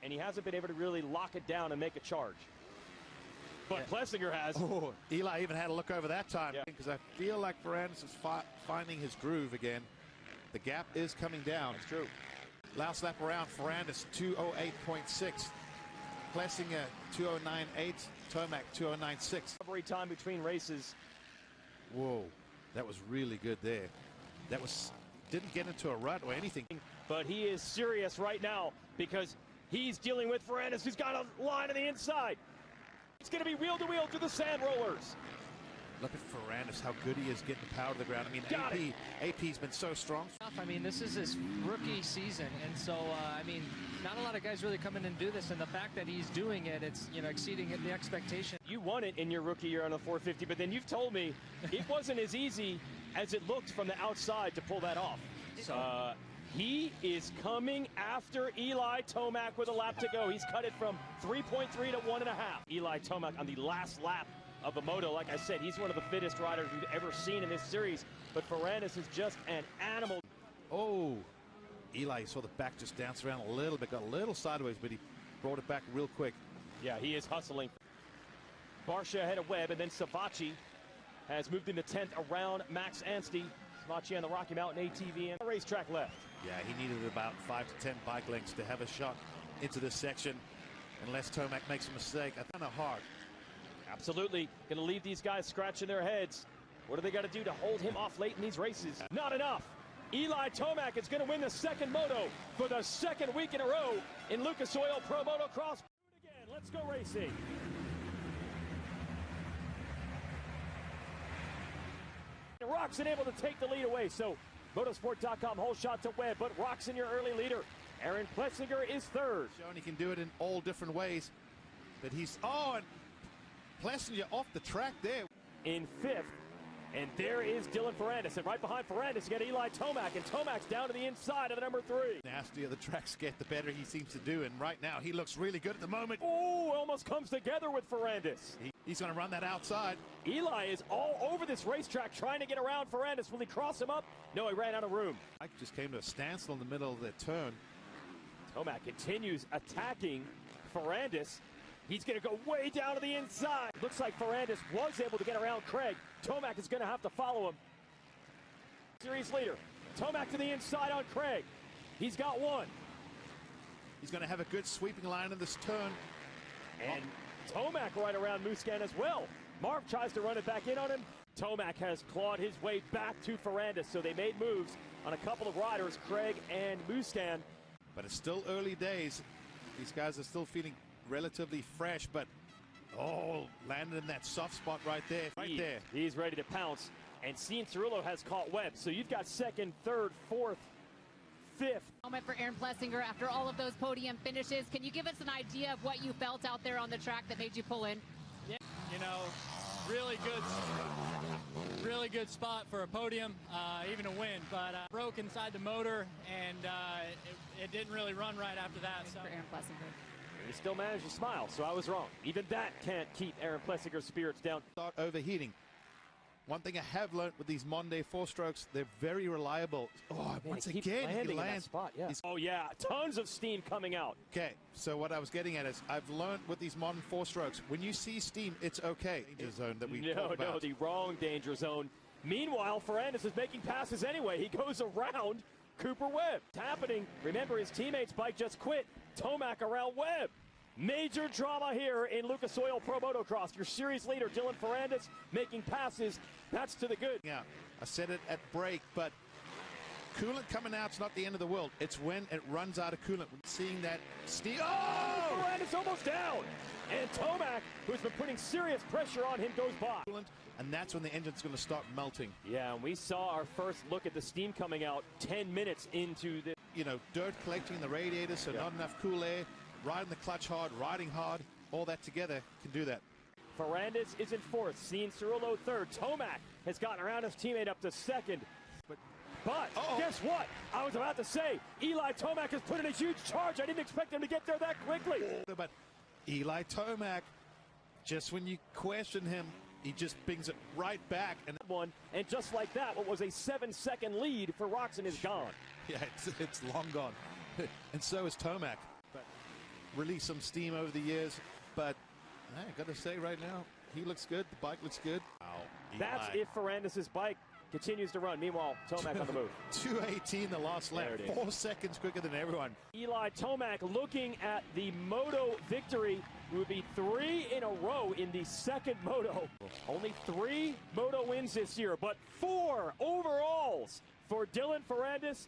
and he hasn't been able to really lock it down and make a charge. But Plessinger has. Oh, Eli even had a look over that time, because I feel like Ferrandis is finding his groove again. The gap is coming down. That's true. Last lap around, Ferrandis 2:08.6. Plessinger 2:09.8. Tomac 2:09.6. Recovery time between races. Whoa, that was really good there. That was, didn't get into a rut or anything. But he is serious right now because he's dealing with Ferrandis, who's got a line on the inside. It's going to be wheel to wheel through the sand rollers. Look at Ferrandis, how good he is getting the power to the ground. I mean, AP's been so strong. I mean, this is his rookie season, and so, I mean, not a lot of guys really come in and do this, and the fact that he's doing it, it's, you know, exceeding the expectation. You won it in your rookie year on the 450, but then you've told me it wasn't as easy as it looked from the outside to pull that off. So, he is coming after Eli Tomac with a lap to go. He's cut it from 3.3 to 1.5. Eli Tomac on the last lap of the Moto. Like I said, he's one of the fittest riders we've ever seen in this series, but Ferrandis is just an animal. Oh, Eli saw the back just dance around a little bit, got a little sideways, but he brought it back real quick. Yeah, he is hustling. Barsha ahead of Webb, and then Savacci has moved into 10th around Max Anstey. Savacci on the Rocky Mountain ATV and the racetrack left. Yeah, he needed about 5 to 10 bike lengths to have a shot into this section, unless Tomac makes a mistake. I kind of hard. Absolutely. Going to leave these guys scratching their heads. What do they got to do to hold him off late in these races? Not enough. Eli Tomac is going to win the second Moto for the second week in a row in Lucas Oil Pro Motocross. Again, let's go racing. Roczen able to take the lead away, so motorsport.com whole shot to Webb, but Roczen your early leader. Aaron Plessinger is third. Showing he can do it in all different ways, but he's, and Plessinger off the track there. In fifth, and there is Dylan Ferrandis, and right behind Ferrandis you got Eli Tomac, and Tomac's down to the inside of the number 3. Nastier the tracks get, the better he seems to do, and right now he looks really good at the moment. Oh, almost comes together with Ferrandis. He's going to run that outside. Eli is all over this racetrack trying to get around Ferrandis. Will he cross him up? No, he ran out of room. Mike just came to a standstill in the middle of the turn. Tomac continues attacking Ferrandis. He's going to go way down to the inside. Looks like Ferrandis was able to get around Craig. Tomac is going to have to follow him. Series leader. Tomac to the inside on Craig. He's got one. He's going to have a good sweeping line in this turn. And Tomac right around Musquin as well. Marv tries to run it back in on him. Tomac has clawed his way back to Ferrandis, so they made moves on a couple of riders, Craig and Musquin. But it's still early days. These guys are still feeling relatively fresh, but landed in that soft spot right there. He's ready to pounce, and Cianciarulo has caught Webb. So you've got second, third, fourth, fifth. Moment for Aaron Plessinger after all of those podium finishes. Can you give us an idea of what you felt out there on the track that made you pull in? Yeah, you know, really good spot for a podium, even a win, but broke inside the motor, and it didn't really run right after that. So. For Aaron Plessinger. He still managed to smile, so I was wrong. Even that can't keep Aaron Plessinger's spirits down. Start overheating. One thing I have learned with these modern day 4-strokes, they're very reliable. Once again, he lands. Spot, yeah. Oh yeah, tons of steam coming out. Okay, so what I was getting at is I've learned with these modern 4-strokes, when you see steam, it's okay. Danger zone that we talked about. No, the wrong danger zone. Meanwhile, Ferrandis is making passes anyway. He goes around Cooper Webb. It's happening. Remember, his teammate's bike just quit. Tomac around Webb. Major drama here in Lucas Oil Pro Motocross. Your series leader, Dylan Ferrandis, making passes. That's to the good. Yeah, I said it at break, but coolant coming out's not the end of the world. It's when it runs out of coolant. Seeing that steam. Ferrandis almost down. And Tomac, who's been putting serious pressure on him, goes by. And that's when the engine's going to start melting. Yeah, and we saw our first look at the steam coming out 10 minutes into the... Dirt collecting in the radiator, so not enough cool air. Riding the clutch hard, riding hard, all that together can do that. Ferrandis is in fourth, Cianciarulo third. Tomac has gotten around his teammate up to second. But guess what? I was about to say, Eli Tomac has put in a huge charge. I didn't expect him to get there that quickly. But Eli Tomac, just when you question him, he just brings it right back. And just like that, what was a 7-second lead for Roczen is gone. Yeah, it's long gone. And so is Tomac. But released some steam over the years, but I got to say right now, he looks good. The bike looks good. Wow, That's if Ferrandis' bike continues to run. Meanwhile, Tomac on the move. 2:18 the last lap, 4 seconds quicker than everyone. Eli Tomac looking at the Moto victory. It would be 3 in a row in the second Moto. Only 3 Moto wins this year, but 4 overalls for Dylan Ferrandis.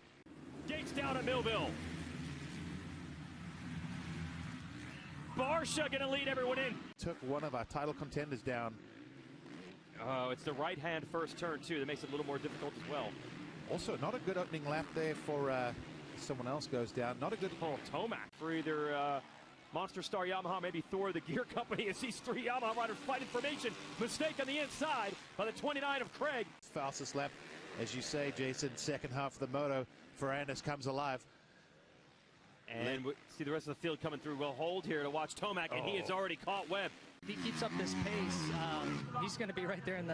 Gates down at Millville. Barsha going to lead everyone in. Took one of our title contenders down. Oh, it's the right-hand first turn, too. That makes it a little more difficult as well. Also, not a good opening lap there for someone else goes down. Not a good... Oh, Tomac for either Monster Star Yamaha, maybe Thor, the gear company, as these 3 Yamaha riders fight information. Mistake on the inside by the 29 of Craig. Fastest lap, as you say, Jason, second half of the Moto. Ferrandis comes alive. And we see the rest of the field coming through. We'll hold here to watch Tomac, and he has already caught Webb. If he keeps up this pace, he's going to be right there in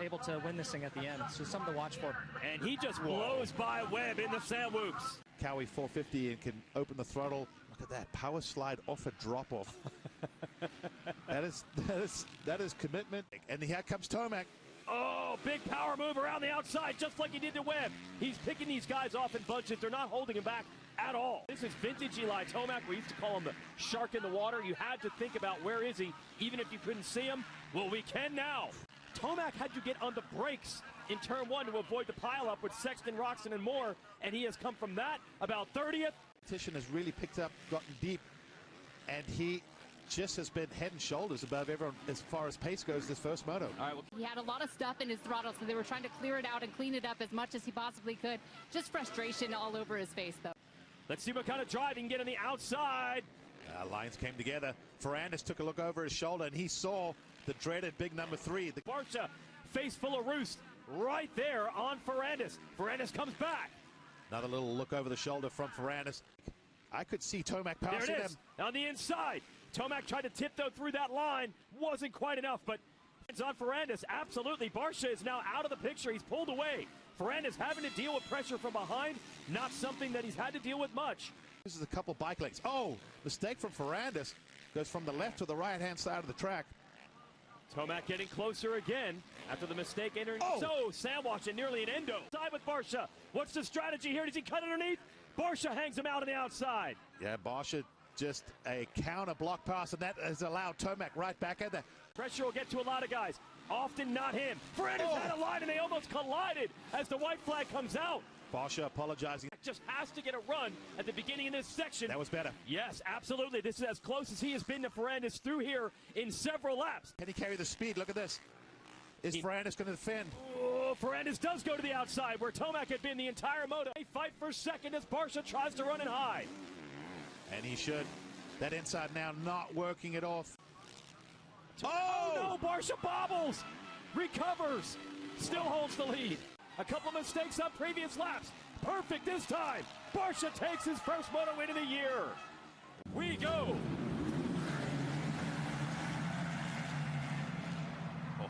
able to win this thing at the end. So something to watch for. And he just blows by Webb in the sand whoops. Cowie 450 and can open the throttle. Look at that power slide off a drop off. that is commitment. And here comes Tomac. Oh, big power move around the outside, just like he did to Webb. He's picking these guys off in bunches. They're not holding him back at all. This is vintage Eli Tomac. We used to call him the shark in the water. You had to think about where is he, even if you couldn't see him. Well, we can now. Tomac had to get on the brakes in turn 1 to avoid the pileup with Sexton, Roxon, and more, and he has come from that about 30th. Competition has really picked up, gotten deep, and he just has been head and shoulders above everyone as far as pace goes this first Moto. All right, well, He had a lot of stuff in his throttle, so they were trying to clear it out and clean it up as much as he possibly could. Just frustration all over his face, though. let's see what kind of drive he can get on the outside. Lines came together. Ferrandis took a look over his shoulder, and he saw the dreaded big number 3. The Barsha, face full of roost, right there on Ferrandis. Ferrandis comes back. Another little look over the shoulder from Ferrandis. I could see Tomac passing There it him. is, on the inside. Tomac tried to tiptoe through that line. Wasn't quite enough, but it's on Ferrandis. Absolutely. Barsha is now out of the picture. He's pulled away. Ferrandis having to deal with pressure from behind. Not something that he's had to deal with much. This is a couple bike legs. Oh, mistake from Ferrandis. Goes from the left to the right-hand side of the track. Tomac getting closer again after the mistake entering. Oh. So, sandwich and nearly an endo. Side with Barsha. What's the strategy here? Does he cut underneath? Barsha hangs him out on the outside. Yeah, Barsha just a counter block pass, and that has allowed Tomac right back at that. Pressure will get to a lot of guys. Often not him. Ferrandis had a line, and they almost collided as the white flag comes out. Barsha apologizing. Just has to get a run at the beginning of this section. That was better. Yes, absolutely. This is as close as he has been to Ferrandis through here in several laps. Can he carry the speed? Look at this. Is Ferrandis going to defend? Oh, Ferrandis does go to the outside where Tomac had been the entire Moto. They fight for second as Barsha tries to run it high. And he should. That inside now not working it off. Oh, no, Barsha bobbles. Recovers. Still holds the lead. A couple mistakes on previous laps. Perfect this time. Barsha takes his first Moto win of the year. We go.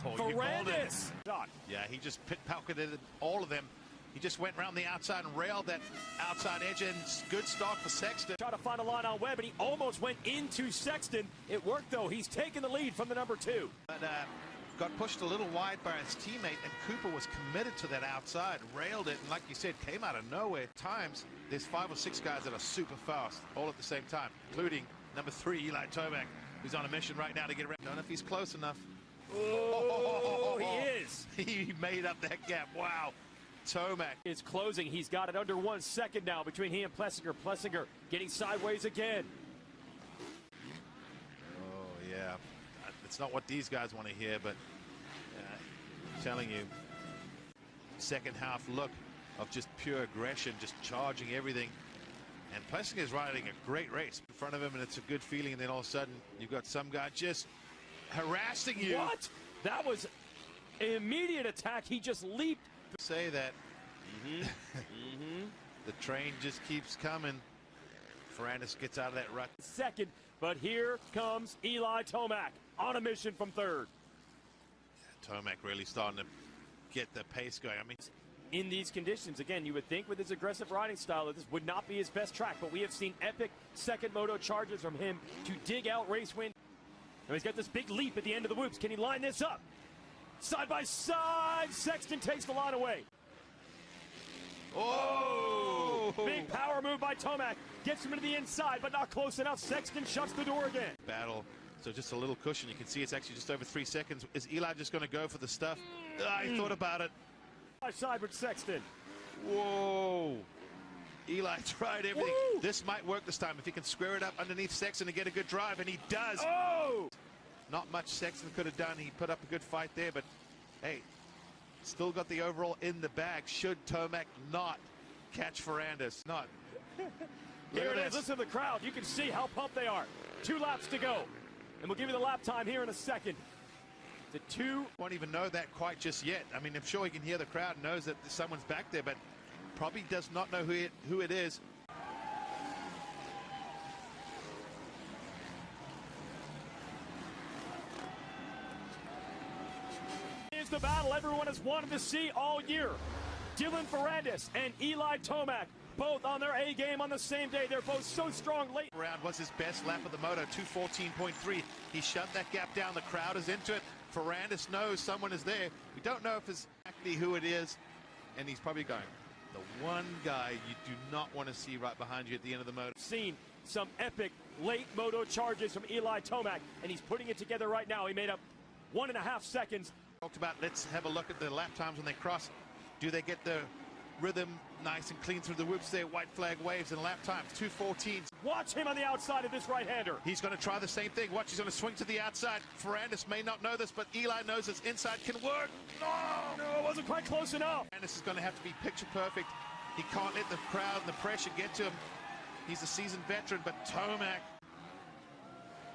Oh, you called it. Ferrandis. Yeah, he just pit-pocketed all of them. He just went around the outside and railed that outside edge, and good start for Sexton. Try to find a line on Webb, and he almost went into Sexton. It worked, though. He's taken the lead from the number 2. But got pushed a little wide by his teammate, and Cooper was committed to that outside, railed it, and like you said, came out of nowhere. Times, there's 5 or 6 guys that are super fast, all at the same time, including number 3, Eli Tomac, who's on a mission right now to get around. Don't know if he's close enough. Oh, he is. He made up that gap. Wow. Tomac is closing. He's got it under 1 second now between he and Plessinger. Plessinger getting sideways again. Oh, yeah. It's not what these guys want to hear, but I'm telling you, second half look of just pure aggression, just charging everything. And Plessinger is riding a great race in front of him, and it's a good feeling. And then all of a sudden, you've got some guy just harassing you. What? That was an immediate attack. He just leaped. Say that. The train just keeps coming. Ferrandis gets out of that rut. Second, but here comes Eli Tomac on a mission from third. Tomac really starting to get the pace going. I mean, in these conditions. Again, you would think with his aggressive riding style that this would not be his best track, but we have seen epic second moto charges from him to dig out race win. Now he's got this big leap at the end of the whoops. Can he line this up? Side by side, Sexton takes the line away. Oh! Big power move by Tomac. Gets him into the inside, but not close enough. Sexton shuts the door again. Battle. So just a little cushion. You can see it's actually just over 3 seconds. Is Eli just going to go for the stuff? He thought about it. Side with Sexton. Whoa. Eli tried everything. Woo! This might work this time if he can square it up underneath Sexton and get a good drive, and he does. Oh! Not much Sexton could have done. He put up a good fight there, but hey, still got the overall in the bag. Should Tomac not catch Ferrandis? Not. Here it is. Listen to the crowd. You can see how pumped they are. 2 laps to go. And we'll give you the lap time here in a second. The 2. Won't even know that quite just yet. I mean, I'm sure he can hear the crowd, knows that someone's back there, but probably does not know who it is. Here's the battle everyone has wanted to see all year. Dylan Ferrandis and Eli Tomac, both on their A game on the same day. They're both so strong late. Round was his best lap of the Moto, 2:14.3. He shut that gap down. The crowd is into it. Ferrandis knows someone is there. We don't know if it's exactly who it is, and he's probably going. The one guy you do not want to see right behind you at the end of the Moto. Seen some epic late moto charges from Eli Tomac, and he's putting it together right now. He made up 1.5 seconds. Talked about, let's have a look at the lap times when they cross. Do they get the rhythm nice and clean through the whoops there? White flag waves and lap times 2:14. Watch him on the outside of this right-hander. He's going to try the same thing. Watch, he's going to swing to the outside. Ferrandis may not know this, but Eli knows his inside can work. No, it wasn't quite close enough. Ferrandis is going to have to be picture perfect. He can't let the crowd and the pressure get to him. He's a seasoned veteran, but Tomac.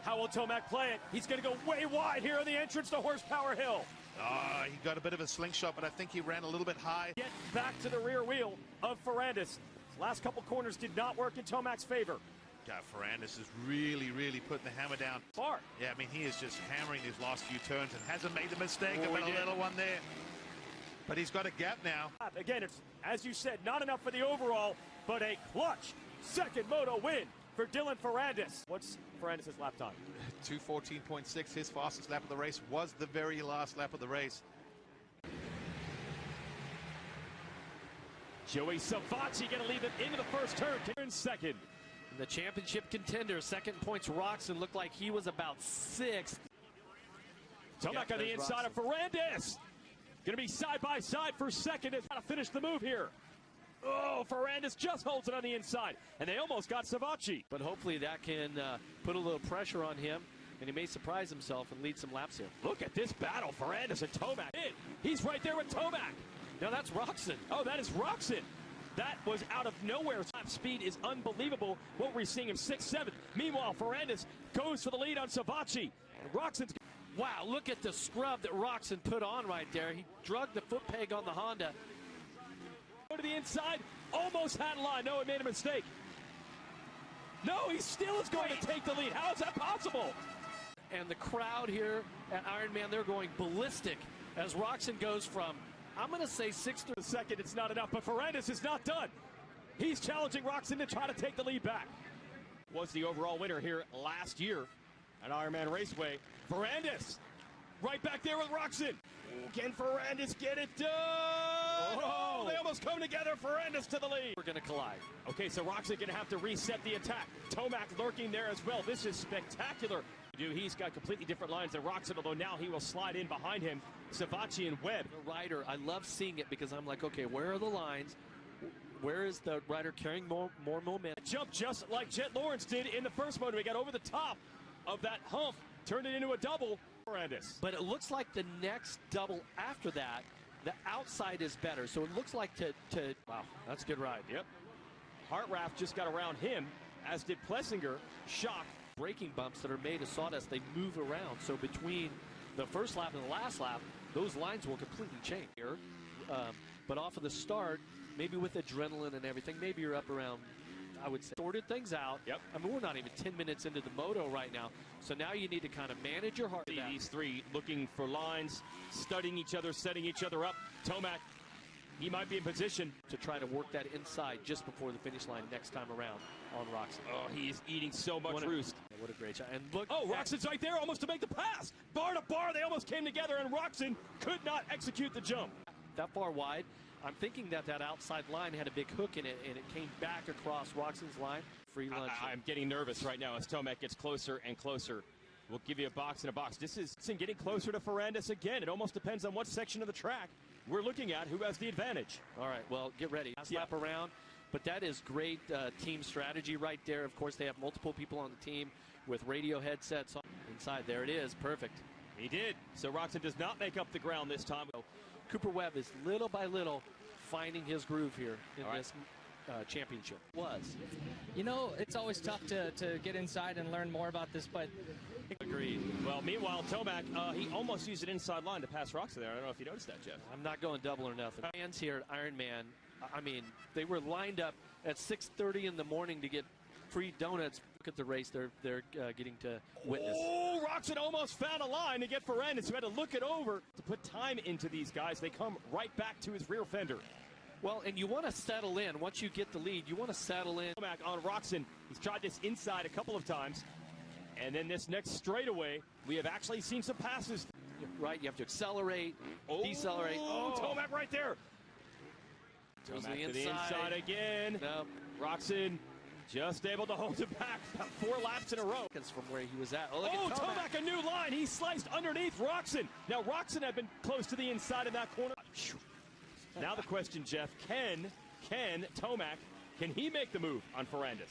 How will Tomac play it? He's going to go way wide here on the entrance to Horsepower Hill. He got a bit of a slingshot, but I think he ran a little bit high. Get back to the rear wheel of Ferrandis. Last couple corners did not work in Tomac's favor. God, Ferrandis is really putting the hammer down. Far. Yeah, I mean, he is just hammering these last few turns and hasn't made the mistake of a He did. little one there. But he's got a gap now. Again, it's, as you said, not enough for the overall, but a clutch second moto win for Dylan Ferrandis. What's Ferrandis' lap time? 2:14.6. His fastest lap of the race was the very last lap of the race. Joey Savacci going to lead them into the first turn. In second. The championship contender, second points, Roxon looked like he was about 6th. Tomac on the inside of Ferrandis. Going to be side by side for second. Has got to finish the move here. Oh, Ferrandis just holds it on the inside, and they almost got Savacci. But hopefully that can put a little pressure on him, and he may surprise himself and lead some laps here. Look at this battle, Ferrandis and Tomac. He's right there with Tomac. Now that's Roxon. Oh, that is Roxon. That was out of nowhere. Top speed is unbelievable. What we're seeing him 6th, 7th. Meanwhile, Ferrandis goes for the lead on Savacci. And Roxon's. Wow, look at the scrub that Roxon put on right there. He drug the foot peg on the Honda. Go to the inside, almost had a line. No, he made a mistake. No, he still is going to take the lead. How is that possible? And the crowd here at Ironman, they're going ballistic as Roxon goes from, I'm going to say 6th to the second. It's not enough, but Ferrandis is not done. He's challenging Roxon to try to take the lead back. Was the overall winner here last year at Ironman Raceway. Ferrandis right back there with Roxon. Can Ferrandis get it done? Oh, they almost come together. Ferrandis to the lead. We're going to collide. Okay, so Roxon going to have to reset the attack. Tomac lurking there as well. This is spectacular. He's got completely different lines than Roxon, although now he will slide in behind him. Savacci and Webb. The rider, I love seeing it because I'm like, okay, where are the lines? Where is the rider carrying more momentum? Jump just like Jet Lawrence did in the first moto. He got over the top of that hump, turned it into a double. Ferrandis. But it looks like the next double after that, the outside is better. So it looks like wow, that's a good ride. Yep. Hartraft just got around him, as did Plessinger. Shock. Braking bumps that are made of sawdust, they move around. So between the first lap and the last lap, those lines will completely change here. But off of the start, maybe with adrenaline and everything, maybe you're up around, I would say, sorted things out. Yep. I mean, we're not even 10 minutes into the moto right now. So now you need to kind of manage your heart. These three looking for lines, studying each other, setting each other up. Tomac he might be in position to try to work that inside just before the finish line next time around on Roxon. Oh, he is eating so much roost. What a great shot. And look. Oh, Roxon's right there almost to make the pass. Bar to bar, they almost came together, and Roxon could not execute the jump. That far wide. I'm thinking that outside line had a big hook in it, and it came back across Roxon's line. Free lunch. I'm getting nervous right now as Tomac gets closer and closer. We'll give you a box and a box. This is getting closer to Ferrandis again. It almost depends on what section of the track we're looking at, who has the advantage. All right, well, get ready. Last lap around. But that is great team strategy right there. Of course, they have multiple people on the team with radio headsets inside. There it is. Perfect. He did. So Roxon does not make up the ground this time. Cooper Webb is little by little finding his groove here in this championship. You know, it's always tough to get inside and learn more about this, but... Agreed. Well, meanwhile, Tomac, he almost used an inside line to pass Roxon there. I don't know if you noticed that, Jeff. I'm not going double or nothing. Fans here at Ironman, I mean, they were lined up at 6:30 in the morning to get free donuts. Look at the race they're getting to witness. Oh, Roxon almost found a line to get Ferrandis, who had to look it over to put time into these guys. They come right back to his rear fender. Well, and you want to settle in. Once you get the lead, you want to settle in. Tomac on Roxon. He's tried this inside a couple of times. And then this next straightaway, we have actually seen some passes. Right, you have to accelerate, decelerate. Oh, Tomac right there. Goes Tomac to the inside again. No. Roxon just able to hold it back about 4 laps in a row. From where he was at. Oh, look at Tomac, a new line. He sliced underneath Roxon. Now, Roxon had been close to the inside of that corner. Now the question, Jeff, can Tomac, can he make the move on Ferrandis?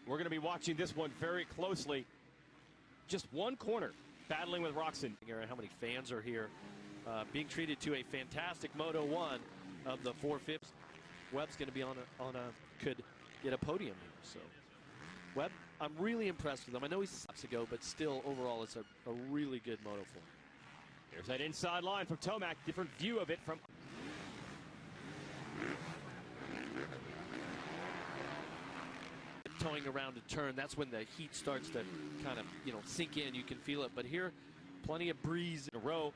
We're going to be watching this one very closely. Just one corner battling with Roxon. How many fans are here being treated to a fantastic Moto 1 of the 450s. Webb's going to be could get a podium here. So Webb, I'm really impressed with him. I know he's laps ago, but still overall it's a really good Moto for him. There's that inside line from Tomac. Different view of it from... Towing around a turn, that's when the heat starts to kind of, sink in. You can feel it. But here, plenty of breeze in a row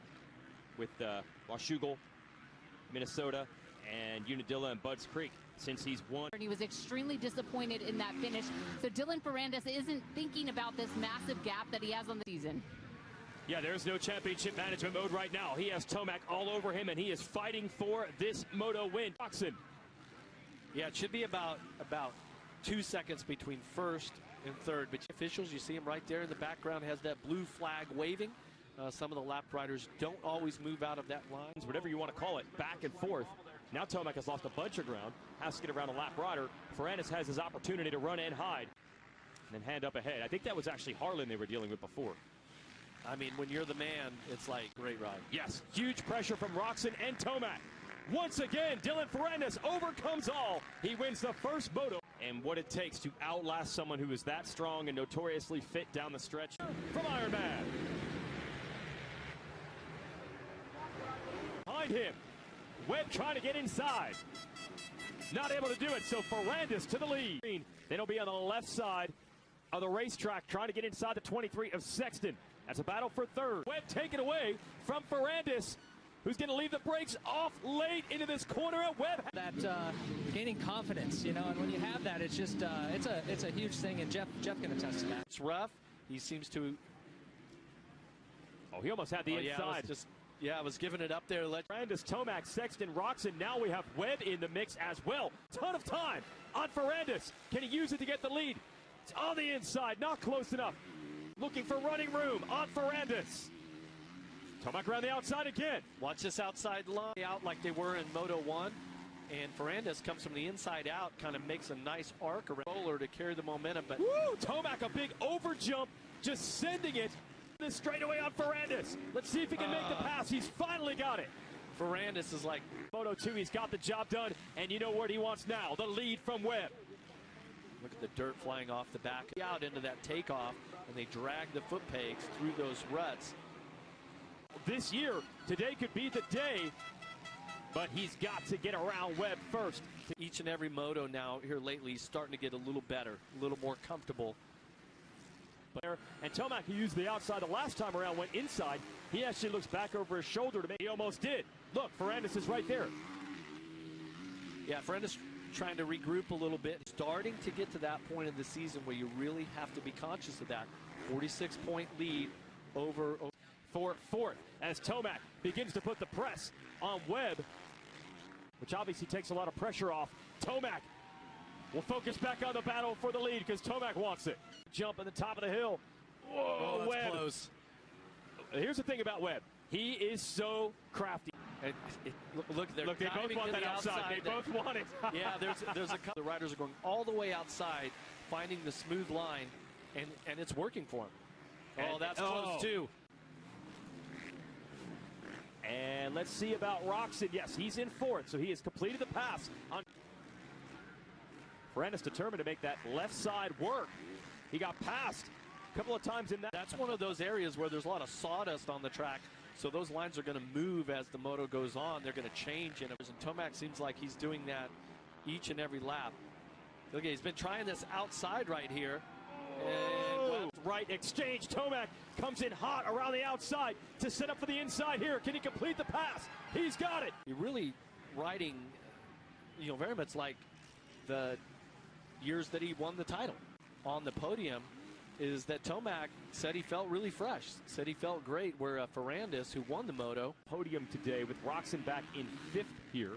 with Washougal, Minnesota, and Unadilla and Budds Creek since he's won. He was extremely disappointed in that finish. So Dylan Ferrandis isn't thinking about this massive gap that he has on the season. Yeah, there's no championship management mode right now. He has Tomac all over him, and he is fighting for this Moto win. Roxon. Yeah, it should be about 2 seconds between first and third. But officials, you see him right there in the background, has that blue flag waving. Some of the lap riders don't always move out of that line. Whatever you want to call it, back and forth. Now Tomac has lost a bunch of ground, has to get around a lap rider. Ferrandis has his opportunity to run and hide, and then hand up ahead. I think that was actually Harlan they were dealing with before. I mean, when you're the man, it's like great ride. Yes, huge pressure from Roxon and Tomac. Once again, Dylan Ferrandis overcomes all. He wins the first Moto. And what it takes to outlast someone who is that strong and notoriously fit down the stretch from Ironman. Behind him, Webb trying to get inside. Not able to do it, so Ferrandis to the lead. Then he'll be on the left side of the racetrack trying to get inside the 23 of Sexton. That's a battle for third. Webb taken away from Ferrandis, who's going to leave the brakes off late into this corner at Webb. That gaining confidence, and when you have that, it's just it's a huge thing, and Jeff can attest to that. It's rough. He seems to. Oh, he almost had the inside. I was giving it up there. Ferrandis, Tomac, Sexton, Roxon. Now we have Webb in the mix as well. Ton of time on Ferrandis. Can he use it to get the lead? It's on the inside, not close enough. Looking for running room on Ferrandis. Tomac around the outside again. Watch this outside line out like they were in Moto 1. And Ferrandis comes from the inside out, kind of makes a nice arc around roller to carry the momentum. But woo! Tomac, a big over jump, just sending it this straightaway on Ferrandis. Let's see if he can make the pass. He's finally got it. Ferrandis is like Moto 2. He's got the job done, and you know what he wants now? The lead from Webb. Look at the dirt flying off the back out into that takeoff, and they drag the foot pegs through those ruts. This year, today could be the day, but he's got to get around Webb first. Each and every moto now here lately is starting to get a little better, a little more comfortable. And Tomac, who used the outside the last time around, went inside. He actually looks back over his shoulder to me. He almost did. Look, Ferrandis is right there. Yeah, Ferrandis trying to regroup a little bit. Starting to get to that point in the season where you really have to be conscious of that. 46-point lead over For fourth, as Tomac begins to put the press on Webb, which obviously takes a lot of pressure off. Tomac will focus back on the battle for the lead because Tomac wants it. Jump at the top of the hill. Whoa, that's Webb. close. Here's the thing about Webb. He is so crafty. And look, Look, they both want that outside. They both want it. Yeah, there's a couple. The riders are going all the way outside, finding the smooth line, and it's working for them. Oh, that's close too. And let's see about Roxon. Yes, he's in fourth, so he has completed the pass. Ferrandis determined to make that left side work. He got passed a couple of times in that. That's one of those areas where there's a lot of sawdust on the track, so those lines are going to move as the moto goes on. They're going to change, and Tomac seems like he's doing that each and every lap. Look, he's been trying this outside right here. And right exchange. Tomac comes in hot around the outside to set up for the inside here. Can he complete the pass? He's got it. You're really riding, very much like the years that he won the title. On the podium is that Tomac said he felt really fresh, said he felt great, where Ferrandis, who won the moto. Podium today with Roxon back in fifth here.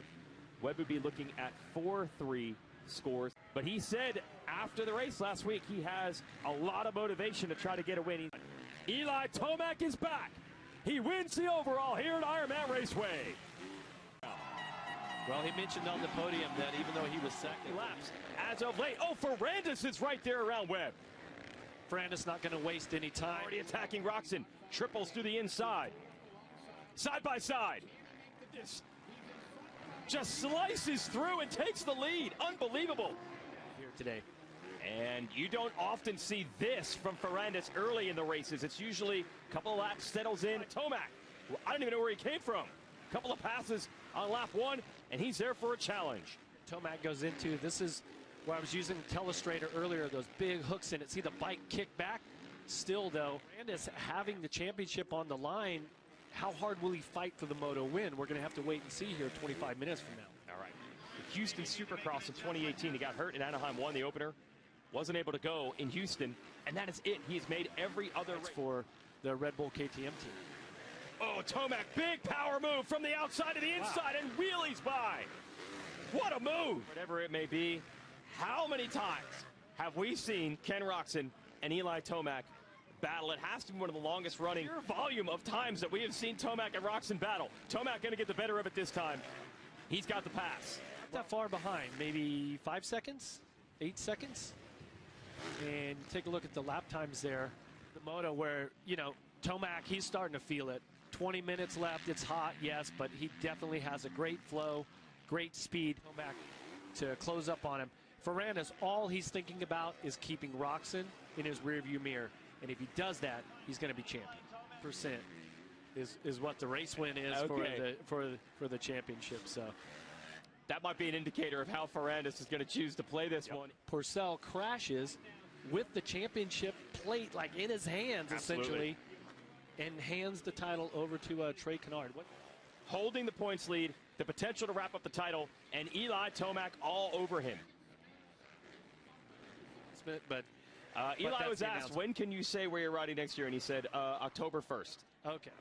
Webb would be looking at 4-3 scores. But he said after the race last week he has a lot of motivation to try to get a win. Eli Tomac is back. He wins the overall here at Ironman Raceway. Well, he mentioned on the podium that even though he was second Laps as of late. Oh, Ferrandis is right there around Webb. Ferrandis not going to waste any time. Already attacking Roxon. Triples through the inside. Side by side. Just slices through and takes the lead. Unbelievable. Here today. And you don't often see this from Ferrandis early in the races. It's usually a couple of laps, settles in. Tomac, I don't even know where he came from. A couple of passes on lap one, and he's there for a challenge. Tomac goes into, this is where I was using Telestrator earlier, those big hooks in it. See the bike kick back? Still, though, Ferrandis having the championship on the line, how hard will he fight for the Moto win? We're going to have to wait and see here 25 minutes from now. All right. The Houston Supercross in 2018, he got hurt in Anaheim, won the opener. Wasn't able to go in Houston, and that is it. He's made every other race for the Red Bull KTM team. Oh, Tomac, big power move from the outside to the inside and wheelies by. What a move. Whatever it may be, how many times have we seen Ken Roxon and Eli Tomac battle? It has to be one of the longest running volume of times that we have seen Tomac and Roxon battle. Tomac going to get the better of it this time. He's got the pass. Not that far behind, maybe 5 seconds, 8 seconds. And take a look at the lap times there. The moto where, Tomac, he's starting to feel it. 20 minutes left, it's hot, yes, but he definitely has a great flow, great speed. Tomac to close up on him. Ferrandis, all he's thinking about is keeping Roxon in his rearview mirror. And if he does that, he's going to be champion. Percent is what the race win is for the championship. So that might be an indicator of how Ferrandis is going to choose to play this one. Purcell crashes with the championship plate in his hands, essentially, and hands the title over to Trey Canard. Holding the points lead, the potential to wrap up the title, and Eli Tomac all over him. But Eli was asked, when can you say where you're riding next year? And he said, October 1st. Okay.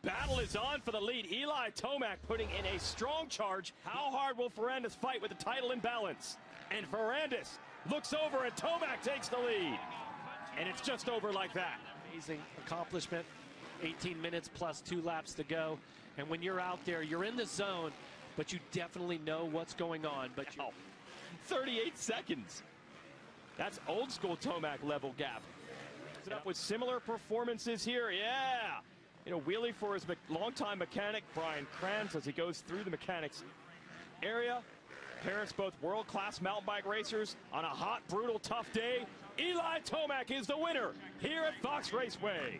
Battle is on for the lead. Eli Tomac putting in a strong charge. How hard will Ferrandis fight with the title in balance? And Ferrandis looks over and Tomac takes the lead. And it's just over like that. Amazing accomplishment. 18 minutes plus 2 laps to go. And when you're out there, you're in the zone, but you definitely know what's going on. But 38 seconds. That's old school Tomac level gap. It up with similar performances here. Yeah. Wheelie for his longtime mechanic, Brian Kranz, as he goes through the mechanics area. Parents both world-class mountain bike racers on a hot, brutal, tough day. Eli Tomac is the winner here at Fox Raceway.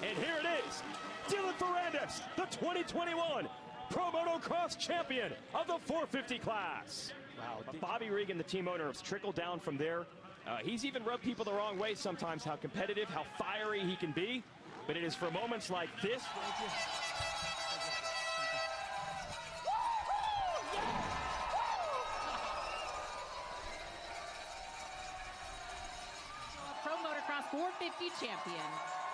And here it is, Dylan Ferrandis, the 2021 Pro Motocross champion of the 450 class. Wow. Bobby Regan, the team owner, has trickled down from there. He's even rubbed people the wrong way sometimes, how competitive, how fiery he can be. But it is for moments like this. 450 champion,